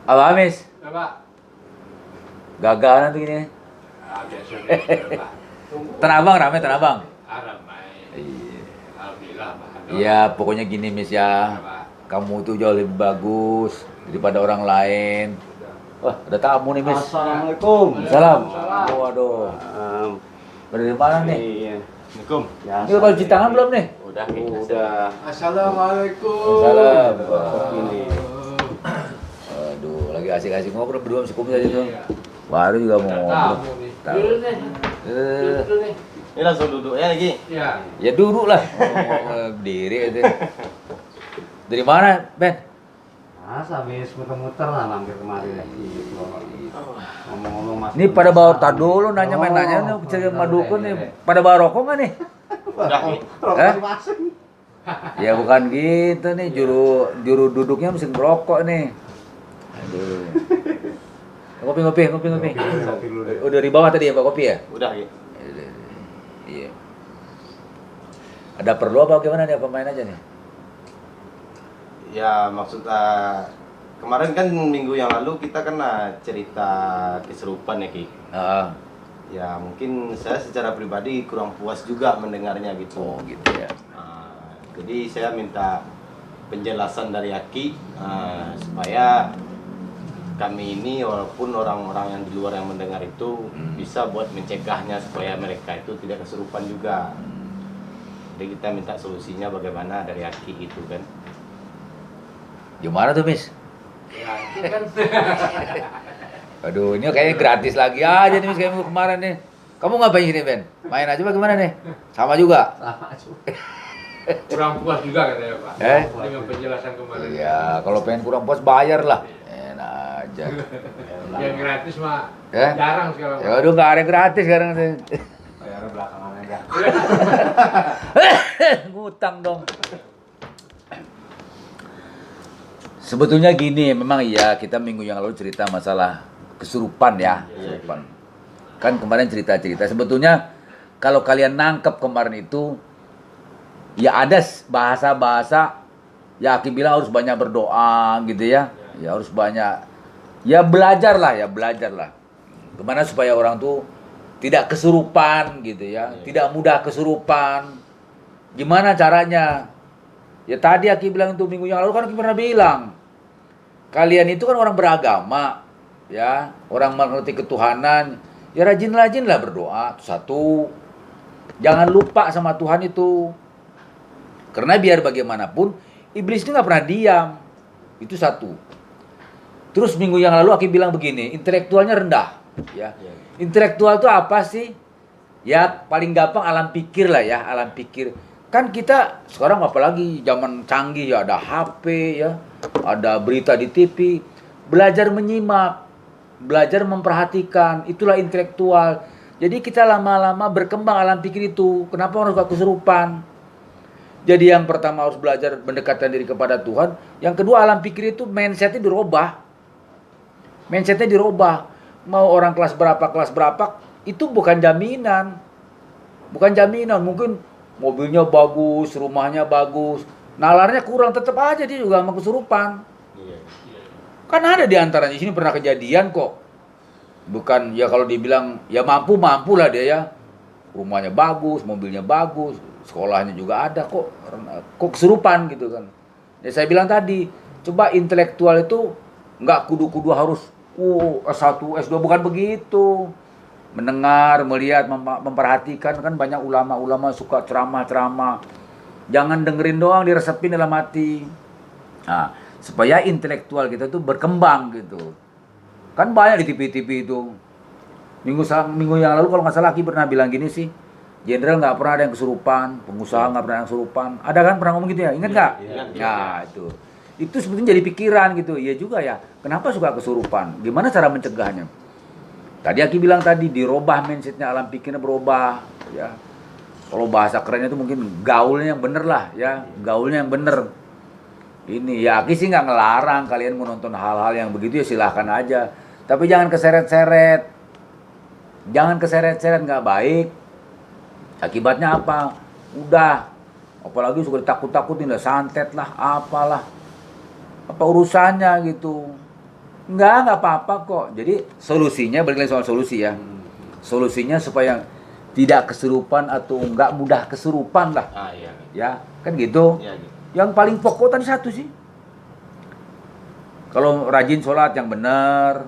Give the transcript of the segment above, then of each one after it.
Abang Amis, Pak. gagal nanti gini. Biasa biasa, Pak. Tanah Abang rame, Tanah Abang. Ramai. Iya. Alhamdulillah, Pak. Iya, pokoknya gini Miss ya. Pak. Kamu tuh jauh lebih bagus daripada orang lain. Wah, ada tamu nih Miss. Assalamualaikum. Salam. Salam. Waduh. Um, Dari mana nih? Iya. Assalamualaikum. Ya, Ini udah cuci tangan belum nih? Udah. Udah. Assalamualaikum. Salam. Ini. Aduh, lagi asik-asik ngobrol berdua si Kumis tadi tuh. Iya. Baru juga mau ngobrol. Tamu nih. Tahu. Dulu nih. Eh, Dulu nih. Ini langsung duduk ya lagi. Ya. ya duduk lah. Mau berdiri itu. Dari mana, Ben? Masa habis muter-muter lah mampir kemarin. Ngomong-ngomong mas. Ini pada bawa tar dulu nanya main nanya nih cerita sama dukun nih. Pada bawa rokok nggak nih? Udah. Eh? Ya bukan gitu nih, juru duduknya mesti ngerokok nih. Aduh. Ngopi. Kopi dulu deh. Udah di bawah tadi ya Pak kopi ya? Udah ya. Iya. Ada perlu apa gimana nih? Apa main aja nih? Ya maksudnya kemarin kan minggu yang lalu kita kena cerita keserupan ya Ki. Ah, Ya mungkin saya secara pribadi kurang puas juga mendengarnya gitu. oh gitu ya. Jadi saya minta penjelasan dari Aki supaya kami ini walaupun orang-orang yang di luar yang mendengar itu bisa buat mencegahnya supaya mereka itu tidak kesurupan juga. Jadi kita minta solusinya bagaimana dari Aki itu kan. Gimana tuh, Miss? Ya, itu kan. Aduh, ini kayaknya gratis lagi aja nih, Miss, kayak minggu kemarin nih. Kamu ngapain sini, Ben? Main aja bagaimana nih? Sama juga? Sama juga. Kurang puas juga katanya, Pak. Eh? Dengan penjelasan kemarin. Iya, kalau pengen kurang puas bayar lah. Enak aja. Yang gratis mah Eh? jarang sekarang. Ya udah nggak ada gratis sekarang. Bayarnya belakangan aja. Ngutang dong. Sebetulnya gini, memang iya kita minggu yang lalu cerita masalah kesurupan ya, kesurupan. Kan kemarin cerita-cerita. Sebetulnya kalau kalian nangkep kemarin itu, ya ada bahasa-bahasa, ya Aki bilang harus banyak berdoa gitu ya. Ya harus banyak, ya belajar lah. Gimana supaya orang tuh tidak kesurupan gitu ya, tidak mudah kesurupan. Gimana caranya? Ya tadi Aki bilang itu minggu yang lalu kan Aki pernah bilang, kalian itu kan orang beragama, ya orang mengerti ketuhanan, ya rajin-rajinlah berdoa. Itu satu, jangan lupa sama Tuhan itu, karena biar bagaimanapun iblis itu nggak pernah diam. Itu satu. Terus minggu yang lalu Aki bilang begini, intelektualnya rendah, ya. Intelektual itu apa sih? Ya paling gampang alam pikir lah ya, alam pikir. Kan kita sekarang apalagi zaman canggih ya, ada HP ya, ada berita di TV, belajar menyimak, belajar memperhatikan, itulah intelektual. Jadi kita lama-lama berkembang alam pikir itu. Kenapa orang suka kesurupan? Jadi yang pertama harus belajar mendekatkan diri kepada Tuhan. Yang kedua alam pikir itu mindsetnya dirubah. Mindsetnya dirubah. Mau orang kelas berapa, itu bukan jaminan. Bukan jaminan, mungkin mobilnya bagus, rumahnya bagus, nalarnya kurang, tetap aja dia juga sama kesurupan. Iya. Kan ada di antara di sini pernah kejadian kok. Bukan ya kalau dibilang ya mampu lah dia ya. Rumahnya bagus, mobilnya bagus, sekolahnya juga ada kok. Kok kesurupan gitu kan. Ya saya bilang tadi, coba intelektual itu nggak kudu-kudu harus S1, S2, bukan begitu. Mendengar, melihat, memperhatikan, kan banyak ulama-ulama suka ceramah-ceramah. Jangan dengerin doang, diresepin dalam hati. Nah, supaya intelektual kita tuh berkembang gitu. Kan banyak di TV-TV itu. Minggu yang lalu kalau nggak salah Aki pernah bilang gini sih, jenderal nggak pernah ada yang kesurupan, pengusaha nggak pernah ada yang kesurupan. Ada kan pernah ngomong gitu ya? Ingat nggak? Iya. Nah, itu sebetulnya jadi pikiran gitu. Iya juga ya. Kenapa suka kesurupan? Gimana cara mencegahnya? Tadi Aki bilang tadi dirubah mindsetnya, alam pikirnya berubah. Ya, kalau bahasa kerennya itu mungkin gaulnya yang bener lah, ya gaulnya yang bener. Ini ya Aki sih nggak ngelarang kalian mau nonton hal-hal yang begitu ya silahkan aja. Tapi jangan keseret-seret. Jangan keseret-seret, nggak baik. Akibatnya apa? Udah, apalagi suka ditakut-takutin lah, santet lah, apalah. Apa urusannya gitu. Nggak apa-apa kok. Jadi solusinya, balik lagi soal solusi ya. Solusinya supaya tidak kesurupan atau nggak mudah kesurupan lah. Iya. Ya, kan gitu. Iya, gitu. Yang paling pokok tadi satu sih. Kalau rajin sholat yang benar,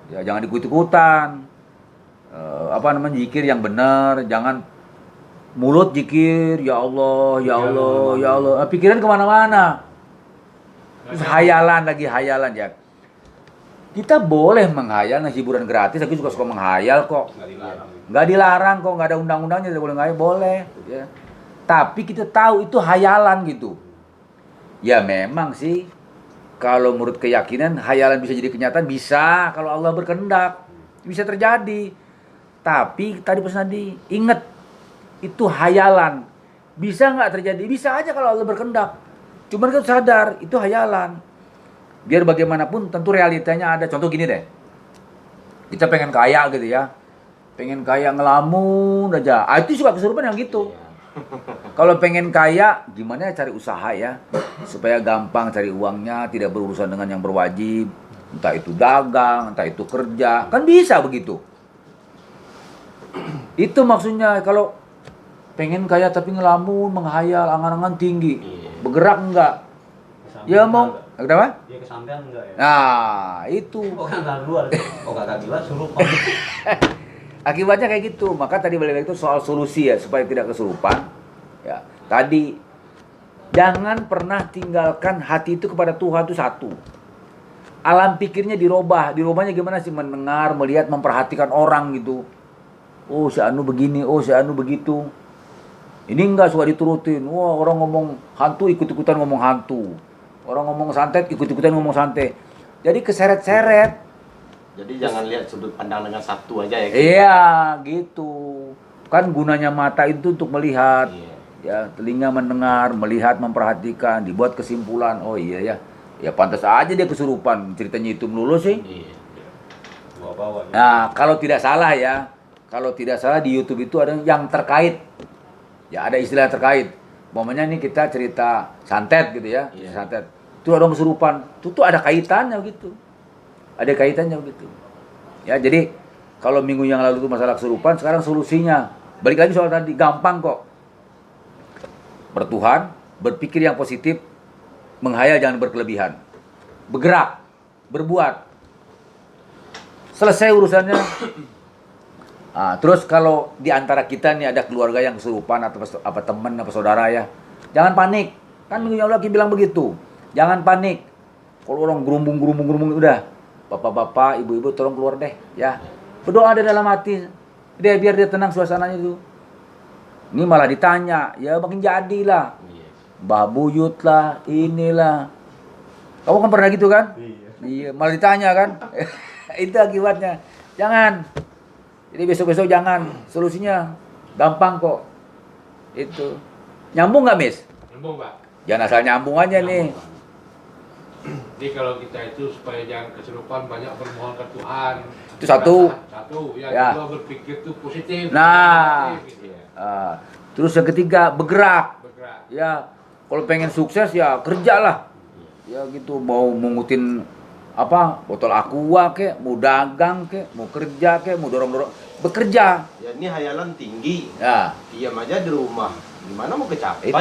ya jangan ikut-ikutan. Zikir yang benar, jangan mulut zikir, ya Allah, ya Allah, ya Allah. Pikiran kemana-mana. Terus hayalan ya. Kita boleh menghayal, hiburan gratis, aku juga suka menghayal kok. Nggak dilarang kok, nggak ada undang-undangnya, boleh menghayal, boleh. Ya. Tapi kita tahu itu hayalan gitu. Ya memang sih, kalau menurut keyakinan, hayalan bisa jadi kenyataan, bisa kalau Allah berkehendak. Bisa terjadi. Tapi tadi pesan tadi, ingat, itu hayalan. Bisa nggak terjadi? Bisa aja kalau Allah berkehendak. Cuman kita sadar, itu hayalan. Biar bagaimanapun tentu realitanya ada. Contoh gini deh. Kita pengen kaya gitu ya. Pengen kaya ngelamun aja. Itu suka kesurupan yang gitu. Kalau pengen kaya, gimana ya cari usaha ya. Supaya gampang cari uangnya, tidak berurusan dengan yang berwajib. Entah itu dagang, entah itu kerja. Kan bisa begitu. Itu maksudnya kalau pengen kaya tapi ngelamun, menghayal, angan-angan tinggi. Bergerak enggak? Ya mau, kenapa? Dia kesampean enggak ya? Nah, itu. Oh kagak luar. Oh kagak gila surupan. Akibatnya kayak gitu. Maka tadi balik lagi itu soal solusi ya supaya tidak kesurupan. Ya, tadi jangan pernah tinggalkan hati itu kepada Tuhan itu satu. Alam pikirnya dirubah. Dirubahnya gimana sih? Mendengar, melihat, memperhatikan orang gitu. Oh, si Anu begini, oh si Anu begitu. Ini enggak suka diturutin. Wah, orang ngomong hantu ikut-ikutan ngomong hantu. Orang ngomong santet ikut-ikutan ngomong santet. Jadi keseret-seret. Jadi jangan lihat sudut pandang dengan satu aja ya. Iya, gitu. Kan gunanya mata itu untuk melihat. Iya. Ya, telinga mendengar, melihat, memperhatikan, dibuat kesimpulan. Oh iya ya. Ya pantas aja dia kesurupan. Ceritanya itu melulu sih. Iya. Bawa-bawa. Nah, kalau tidak salah ya. Kalau tidak salah di YouTube itu ada yang terkait. Ya, ada istilah terkait. Momennya ini kita cerita santet gitu ya. Iya. Santet. Itu orang kesurupan. Itu tuh ada kaitannya gitu. Ada kaitannya gitu. Ya, jadi kalau minggu yang lalu itu masalah kesurupan, sekarang solusinya. Balik lagi soal tadi, gampang kok. Bertuhan, berpikir yang positif, menghayal jangan berkelebihan. Bergerak, berbuat. Selesai urusannya. Nah, terus kalau di antara kita nih ada keluarga yang kesurupan atau apa teman apa saudara ya, jangan panik. Kan minggu yang lalu bilang begitu. Jangan panik. Kalau orang gerumbung udah, bapak-bapak, ibu-ibu tolong keluar deh, ya. Berdoa di dalam hati. Biar dia tenang suasananya itu. Ini malah ditanya, ya makin jadilah. Iya. Mbah Buyut lah, inilah. Kamu kan pernah gitu kan? Iya, malah ditanya kan? Itu akibatnya. Jangan. Jadi besok-besok jangan. Solusinya gampang kok. Itu. Nyambung nggak, Miss? Nyambung, Pak. Jangan asal nyambung aja nih. Jadi kalau kita itu supaya jangan kesurupan banyak bermohon ke Tuhan. Itu satu. Satu, yang Ya. kedua berpikir itu positif. Nah. Positif, gitu ya. Terus yang ketiga, bergerak. Bergerak. Ya, kalau pengen sukses ya kerjalah. Ya gitu, mau mengutin apa botol aqua kek, mau dagang kek, mau kerja kek, mau dorong-dorong, bekerja. Ya ini hayalan tinggi. Ya, Diam aja di rumah. Gimana mau kecapai?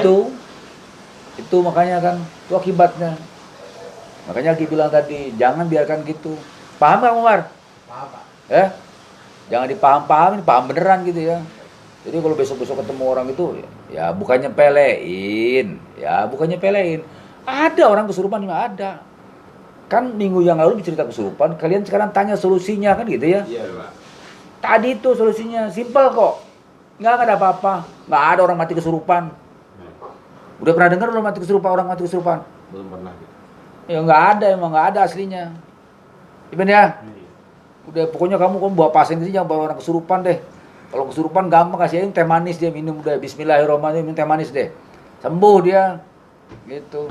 itu makanya kan, itu akibatnya. Makanya Ki bilang tadi, jangan biarkan gitu. Paham nggak, Umar? Paham, Pak. Jangan dipaham-pahamin, paham beneran gitu ya. Jadi kalau besok-besok ketemu orang itu, ya bukannya pelein, Ada orang kesurupan juga ada. Kan minggu yang lalu bercerita kesurupan, kalian sekarang tanya solusinya kan gitu ya. Iya, Pak. Tadi itu solusinya simpel kok. Nggak ada apa-apa. Nggak ada orang mati kesurupan. Udah pernah dengar orang mati kesurupan? Belum pernah. Ya nggak ada, emang nggak ada aslinya. Iben ya. Udah pokoknya kamu bawa pasien sini jangan bawa orang kesurupan deh. Kalau kesurupan gampang kasih aja teh manis dia minum udah bismillahirrahmanirrahim minum teh manis deh. Sembuh dia. Gitu.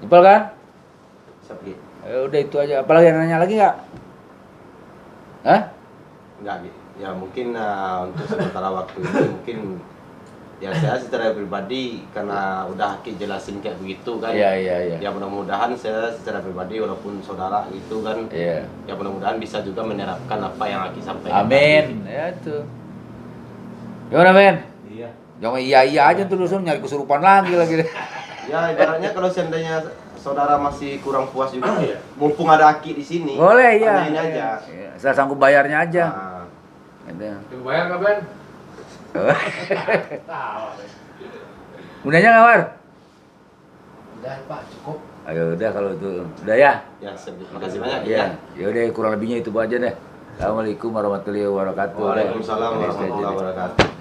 Simpel kan? Seperti Ya udah itu aja. Apalagi yang nanya lagi nggak? Hah? enggak gitu. Ya mungkin untuk sementara waktu ini mungkin Ya saya secara pribadi karena udah Aki jelasin kayak begitu kan. Iya. Ya mudah-mudahan saya secara pribadi walaupun saudara gitu kan. Iya. Ya mudah-mudahan bisa juga menerapkan apa yang Aki sampaikan. Amin. Ya itu. Gimana, Men? Iya. Jangan iya aja terus nyari kesurupan lagi. Ya ibaratnya kalau seandainya saudara masih kurang puas juga, mumpung ada Aki di sini. Boleh ya. Tanyain aja. Iya, saya sanggup bayarnya aja. Nah, Gitu. Coba bayar nggak Ben? Tahu. Gunanya nggak, War? Udah Pak, cukup. Ayo udah kalau itu. Udah ya? ya makasih banyak Iya. ya. Ya udah kurang lebihnya itu aja deh. Assalamualaikum warahmatullahi wabarakatuh. Waalaikumsalam warahmatullahi wabarakatuh.